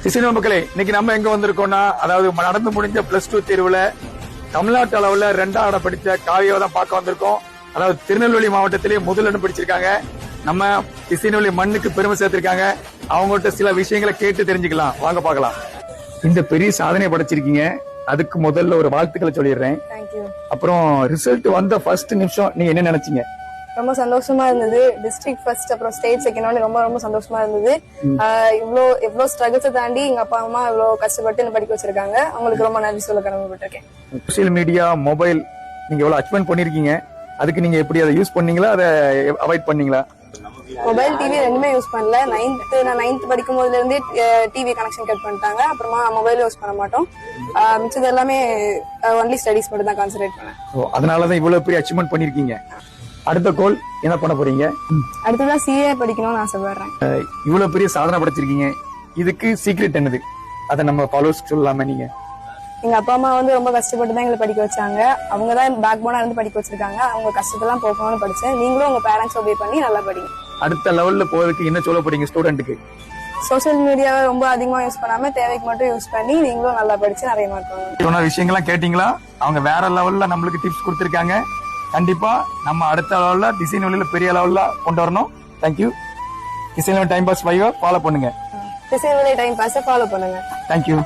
Christian மக்களே, இன்னைக்கு நம்ம எங்க வந்திருக்கோம்னா, அதாவது நடந்து முடிஞ்ச +2 தேர்வுல தமிழ்நாட்டு அளவுல 2ஆம் இடம் படிச்ச காவியாவை தான் பார்க்க வந்திருக்கோம். அதாவது திருநெல்வேலி மாவட்டத்திலேயே முதலிடம் பிடிச்சிருக்காங்க. நம்ம கிறிஸ்டியன்வேலி மண்ணுக்கு பெருமை சேர்த்திருக்காங்க. அவங்கள்ட்ட சில விஷயங்களை கேட்டு தெரிஞ்சுக்கலாம். வாங்க பார்க்கலாம். இந்த பெரிய சாதனை படைச்சிருக்கீங்க, அதுக்கு முதல்ல ஒரு வாழ்த்துக்களை சொல்லிடுறேன். அப்புறம் ரிசல்ட் வந்த ஃபர்ஸ்ட் நிமிஷம் நீங்க என்ன நினைச்சீங்க? ரொம்ப சந்தோஷமா இருந்தது. டிஸ்ட்ரிக்ட் ஃபர்ஸ்ட் அப்புறம் ஸ்டேட் செகண்ட் ரொம்ப ரொம்ப சந்தோஷமா இருந்தது. இவ்வளவு ஸ்ட்ரகிள்ஸை தாண்டி எங்க அப்பா அம்மா இவ்வளவு கஷ்டப்பட்டு என்ன படிக்க வச்சிருக்காங்க. அவங்களுக்கு ரொம்ப நன்றி சொல்ல கடமைப்பட்டிருக்கேன். சோசியல் மீடியா, மொபைல் நீங்க எவ்வளவு அச்சீவ்மெண்ட் பண்ணிருக்கீங்க, அதுக்கு நீங்க எப்படி அதை யூஸ் பண்ணீங்களா, அதை அவாய்ட் பண்ணீங்களா? மொபைல், டிவி ரெண்டுமே யூஸ் பண்ணல. நான் 9th படிக்கும் போதுல இருந்தே டிவி கனெக்ஷன் கட் பண்ணிட்டாங்க. அப்புறமா மொபைல் யூஸ் பண்ண மாட்டோம். மிச்சது எல்லாமே ஒன்லி ஸ்டடிஸ் மட்டும் தான் கான்சென்ட்ரேட் பண்ணேன். அதனாலதான் இவ்வளவு பெரிய அச்சீவ்மெண்ட் பண்ணிருக்கீங்க. அடுத்த கோல் என்ன பண்ண போறீங்க? அடுத்ததான் சிஏ படிக்கணும்னு ஆசைப்படுறேன். இவ்வளவு பெரிய சாதனை படைச்சிருக்கீங்க, இதுக்கு சீக்ரெட் என்னது? அதை நம்ம ஃபாலோவர்ஸ் சொல்லலாமா? நீங்க எங்க அப்பா அம்மா வந்து ரொம்ப கஷ்டப்பட்டு தான் எங்களை படிக்க வச்சாங்க. அவங்க தான் பேக் போனா இருந்து படிக்க வச்சிருக்காங்க. அவங்க கஷ்டத்தெல்லாம் போகணும்னு படிச்சேன். நீங்களும் உங்க பேரண்ட்ஸ் ஒபே பண்ணி நல்லா படிங்க. அடுத்த லெவல்ல போறதுக்கு என்ன சொல்ல போறீங்க ஸ்டூடெண்ட்டுக்கு? சோசியல் மீடியாவை ரொம்ப அதிகமா யூஸ் பண்ணாம தேவைக்கு மட்டும் யூஸ் பண்ணி நீங்களும் நல்லா படிச்சு நிறைய மார்க் வாங்குங்க. சொன்ன விஷயங்கள்லாம் கேட்டீங்களா? அவங்க வேற லெவல்ல நம்மளுக்கு டிப்ஸ் கொடுத்திருக்காங்க. கண்டிப்பா நம்ம அடுத்த லெவல்ல டிசைன் வழியில பெரிய லெவல்ல கொண்டு வரணும். Thank you. Design time pass 5 follow பண்ணுங்க. டிசைன் டைம் பாஸ் ஃபாலோ பண்ணுங்க. தேங்க்யூ.